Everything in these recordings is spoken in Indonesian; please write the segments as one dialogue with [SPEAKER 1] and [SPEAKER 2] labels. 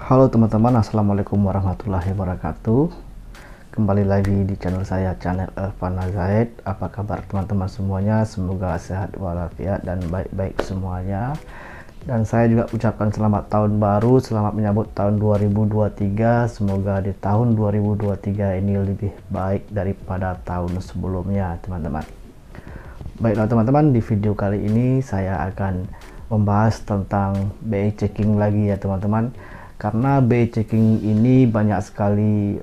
[SPEAKER 1] Halo teman-teman, assalamualaikum warahmatullahi wabarakatuh. Kembali lagi di channel saya, channel Elvana Zaid. Apa kabar teman-teman semuanya? Semoga sehat walafiat dan baik-baik semuanya. Dan saya juga ucapkan selamat tahun baru, selamat menyambut tahun 2023. Semoga di tahun 2023 ini lebih baik daripada tahun sebelumnya, teman-teman. Baiklah teman-teman, di video kali ini saya akan membahas tentang BI checking lagi ya teman-teman. Karena BI checking ini banyak sekali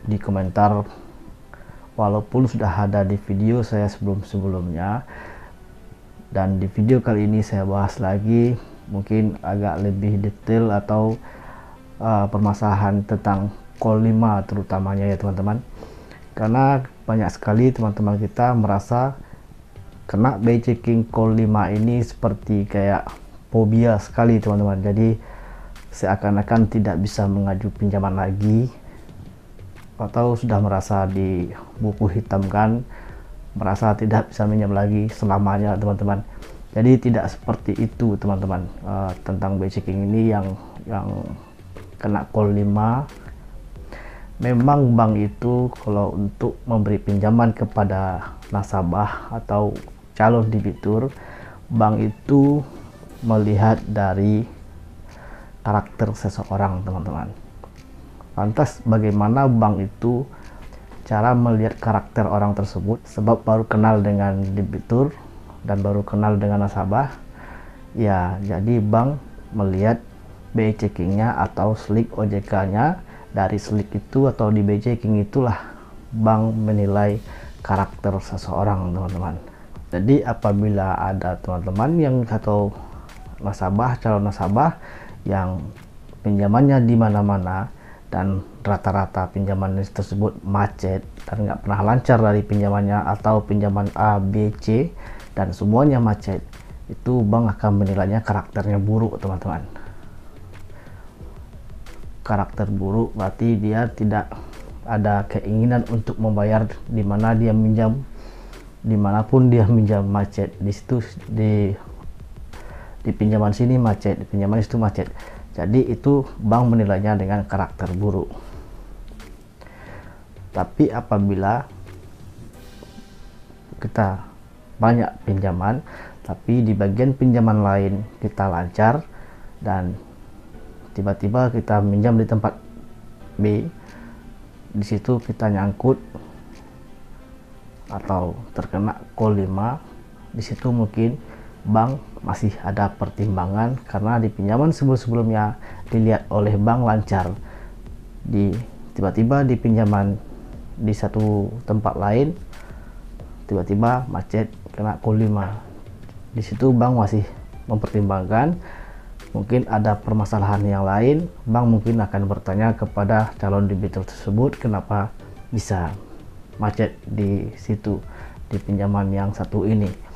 [SPEAKER 1] di komentar, walaupun sudah ada di video saya sebelumnya, dan di video kali ini saya bahas lagi mungkin agak lebih detail atau permasalahan tentang call 5 terutamanya ya teman-teman. Karena banyak sekali teman-teman kita merasa kena BI checking call 5 ini seperti kayak fobia sekali teman-teman. Jadi seakan-akan tidak bisa mengajukan pinjaman lagi, atau sudah merasa di buku hitamkan, merasa tidak bisa minjam lagi selamanya teman-teman. Jadi tidak seperti itu teman-teman. Tentang BI checking ini yang kena call 5, memang bank itu kalau untuk memberi pinjaman kepada nasabah atau calon debitur, bank itu melihat dari karakter seseorang teman-teman. Lantas bagaimana bank itu cara melihat karakter orang tersebut? Sebab baru kenal dengan debitur dan baru kenal dengan nasabah ya, jadi bank melihat BI checkingnya atau slik OJK-nya. Dari slik itu atau di BI checking itulah bank menilai karakter seseorang teman-teman. Jadi apabila ada teman-teman yang atau nasabah, calon nasabah yang pinjamannya di mana-mana dan rata-rata pinjaman tersebut macet dan nggak pernah lancar dari pinjamannya, atau pinjaman A, B, C dan semuanya macet, itu bank akan menilainya karakternya buruk teman-teman. Karakter buruk berarti dia tidak ada keinginan untuk membayar, dimana dia minjam, dimanapun dia minjam macet, di situ di pinjaman sini macet, di pinjaman itu macet. Jadi itu bank menilainya dengan karakter buruk. Tapi apabila kita banyak pinjaman, tapi di bagian pinjaman lain kita lancar, dan tiba-tiba kita minjam di tempat B, di situ kita nyangkut atau terkena call 5, di situ mungkin bank masih ada pertimbangan, karena di pinjaman sebelumnya dilihat oleh bank lancar, tiba-tiba di pinjaman di satu tempat lain tiba-tiba macet, kena call 5. Di situ bank masih mempertimbangkan, mungkin ada permasalahan yang lain. Bank mungkin akan bertanya kepada calon debitur tersebut, kenapa bisa macet di situ, di pinjaman yang satu ini.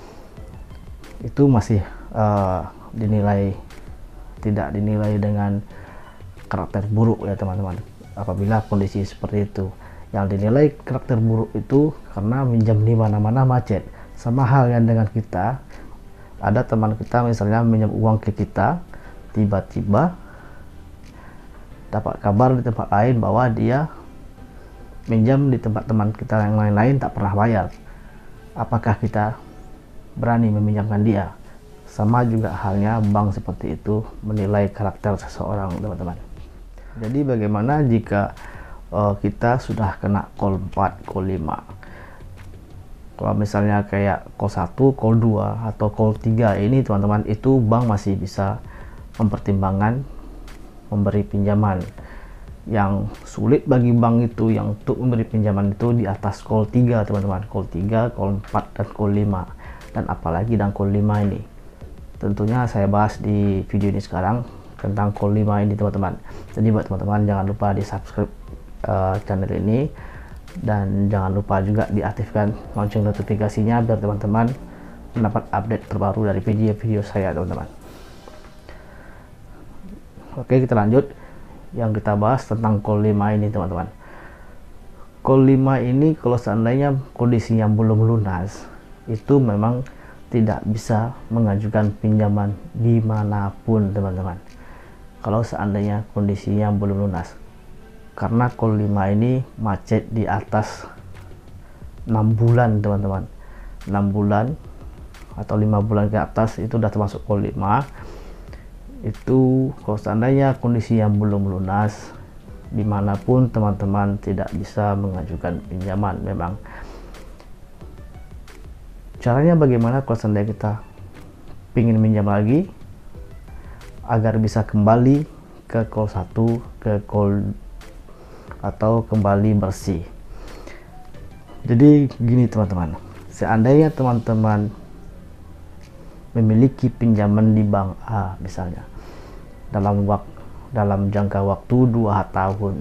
[SPEAKER 1] Itu masih tidak dinilai dengan karakter buruk ya teman-teman. Apabila kondisi seperti itu, yang dinilai karakter buruk itu karena minjam di mana-mana macet. Sama halnya dengan kita, ada teman kita misalnya minjam uang ke kita, tiba-tiba dapat kabar di tempat lain bahwa dia minjam di tempat teman kita yang lain-lain tak pernah bayar. Apakah kita berani meminjamkan dia? Sama juga halnya bank seperti itu menilai karakter seseorang teman-teman. Jadi bagaimana jika kita sudah kena call 4, call 5? Kalau misalnya kayak call 1, call 2 atau call 3 ini teman-teman, itu bank masih bisa mempertimbangkan memberi pinjaman. Yang sulit bagi bank itu yang untuk memberi pinjaman itu di atas call 3 teman-teman, call 3, call 4 dan call 5. Dan apalagi dan call 5 ini tentunya saya bahas di video ini sekarang tentang call 5 ini teman-teman. Jadi buat teman-teman jangan lupa di subscribe channel ini, dan jangan lupa juga diaktifkan lonceng notifikasinya biar teman-teman mendapat update terbaru dari video-video saya teman-teman. Oke, kita lanjut. Yang kita bahas tentang call 5 ini teman-teman. Call 5 ini kalau seandainya kondisinya belum lunas, itu memang tidak bisa mengajukan pinjaman dimanapun teman-teman. kalau seandainya kondisinya belum lunas. Karena call 5 ini macet di atas 6 bulan teman-teman. 6 bulan atau 5 bulan ke atas itu udah termasuk call 5. Itu kalau seandainya kondisi yang belum lunas, dimanapun teman-teman tidak bisa mengajukan pinjaman. Memang caranya bagaimana kalau seandainya kita ingin minjam lagi agar bisa kembali ke call 1, ke call atau kembali bersih. Jadi gini teman-teman, seandainya teman-teman memiliki pinjaman di bank A misalnya dalam jangka waktu 2 tahun,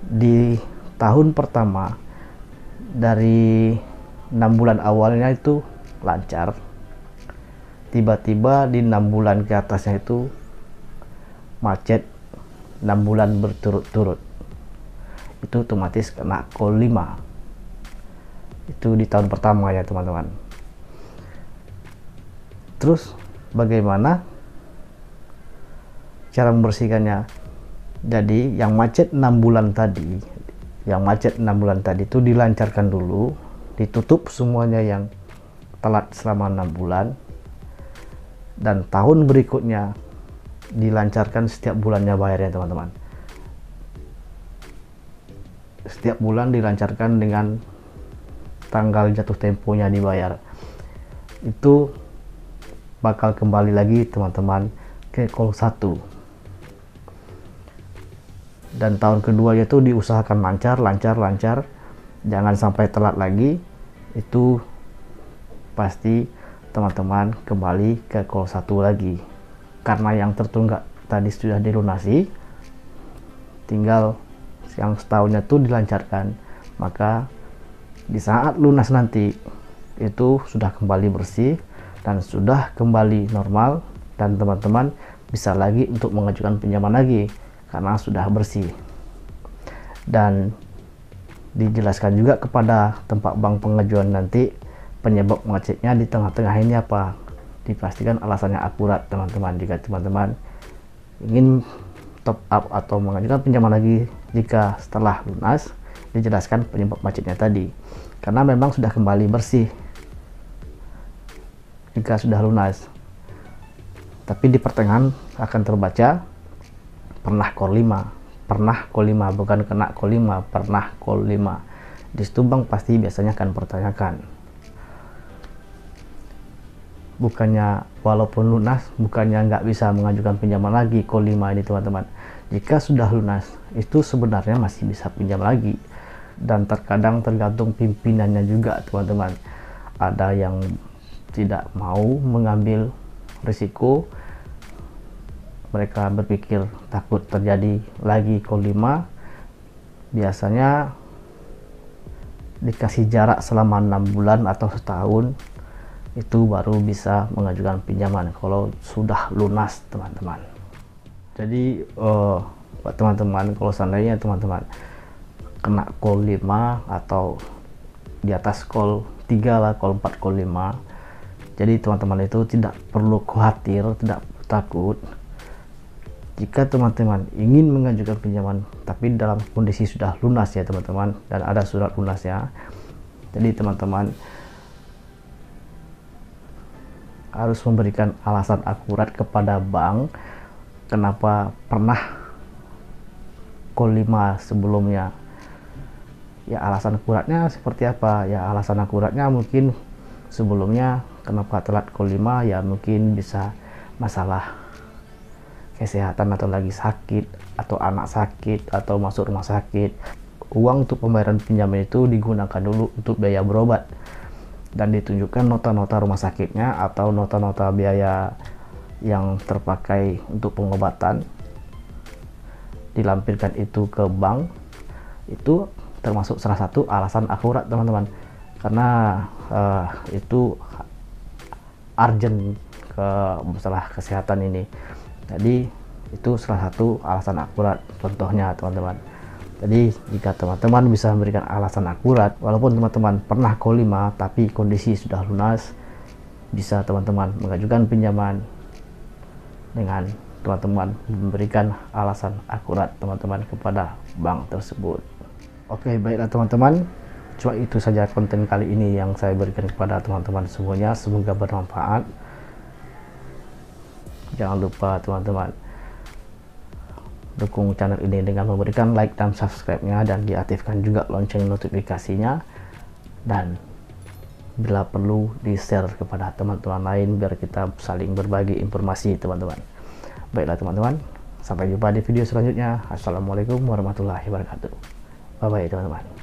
[SPEAKER 1] di tahun pertama dari 6 bulan awalnya itu lancar, tiba-tiba di 6 bulan ke atasnya itu macet 6 bulan berturut-turut, itu otomatis kena call 5. Itu di tahun pertama ya teman-teman. Terus bagaimana cara membersihkannya? Jadi yang macet 6 bulan tadi, itu dilancarkan dulu, ditutup semuanya yang telat selama 6 bulan, dan tahun berikutnya dilancarkan setiap bulannya bayarnya teman-teman. Setiap bulan dilancarkan dengan tanggal jatuh temponya dibayar. Itu bakal kembali lagi teman-teman ke call 1. Dan tahun kedua itu diusahakan lancar, jangan sampai telat lagi. Itu pasti teman-teman kembali ke call 1 lagi, karena yang tertunggak tadi sudah dilunasi, tinggal yang setahunnya itu dilancarkan. Maka di saat lunas nanti itu sudah kembali bersih dan sudah kembali normal, dan teman-teman bisa lagi untuk mengajukan pinjaman lagi karena sudah bersih. Dan dijelaskan juga kepada tempat bank pengajuan nanti penyebab macetnya di tengah-tengah ini apa, dipastikan alasannya akurat teman-teman. Jika teman-teman ingin top up atau mengajukan pinjaman lagi jika setelah lunas, dijelaskan penyebab macetnya tadi, karena memang sudah kembali bersih jika sudah lunas. Tapi di pertengahan akan terbaca pernah call 5, bukan kena call 5, pernah call 5. Di situ bank pasti biasanya akan pertanyakan, bukannya walaupun lunas, bukannya nggak bisa mengajukan pinjaman lagi call 5 ini teman-teman. Jika sudah lunas itu sebenarnya masih bisa pinjam lagi, dan terkadang tergantung pimpinannya juga teman-teman. Ada yang tidak mau mengambil risiko, mereka berpikir takut terjadi lagi call 5, biasanya dikasih jarak selama 6 bulan atau setahun, itu baru bisa mengajukan pinjaman kalau sudah lunas teman-teman. Jadi buat teman-teman, kalau seandainya teman-teman kena call 5 atau di atas call 3 lah, call 4, call 5, jadi teman-teman itu tidak perlu khawatir, tidak takut. Jika teman-teman ingin mengajukan pinjaman tapi dalam kondisi sudah lunas ya teman-teman, dan ada surat lunasnya, jadi teman-teman harus memberikan alasan akurat kepada bank kenapa pernah call 5 sebelumnya. Ya alasan akuratnya seperti apa? Ya alasan akuratnya mungkin sebelumnya kenapa telat call 5, ya mungkin bisa masalah kesehatan atau lagi sakit atau anak sakit atau masuk rumah sakit. Uang untuk pembayaran pinjaman itu digunakan dulu untuk biaya berobat, dan ditunjukkan nota-nota rumah sakitnya atau nota-nota biaya yang terpakai untuk pengobatan, dilampirkan itu ke bank. Itu termasuk salah satu alasan akurat teman-teman, karena itu urgent ke masalah kesehatan ini. Jadi itu salah satu alasan akurat contohnya teman-teman. Jadi jika teman-teman bisa memberikan alasan akurat, walaupun teman-teman pernah call 5 tapi kondisi sudah lunas, bisa teman-teman mengajukan pinjaman dengan teman-teman memberikan alasan akurat teman-teman kepada bank tersebut. Oke, baiklah teman-teman, cuma itu saja konten kali ini yang saya berikan kepada teman-teman semuanya, semoga bermanfaat. Jangan lupa teman-teman dukung channel ini dengan memberikan like dan subscribe-nya, dan diaktifkan juga lonceng notifikasinya, dan bila perlu di share kepada teman-teman lain biar kita saling berbagi informasi teman-teman. Baiklah teman-teman, sampai jumpa di video selanjutnya. Assalamualaikum warahmatullahi wabarakatuh. Bye bye teman-teman.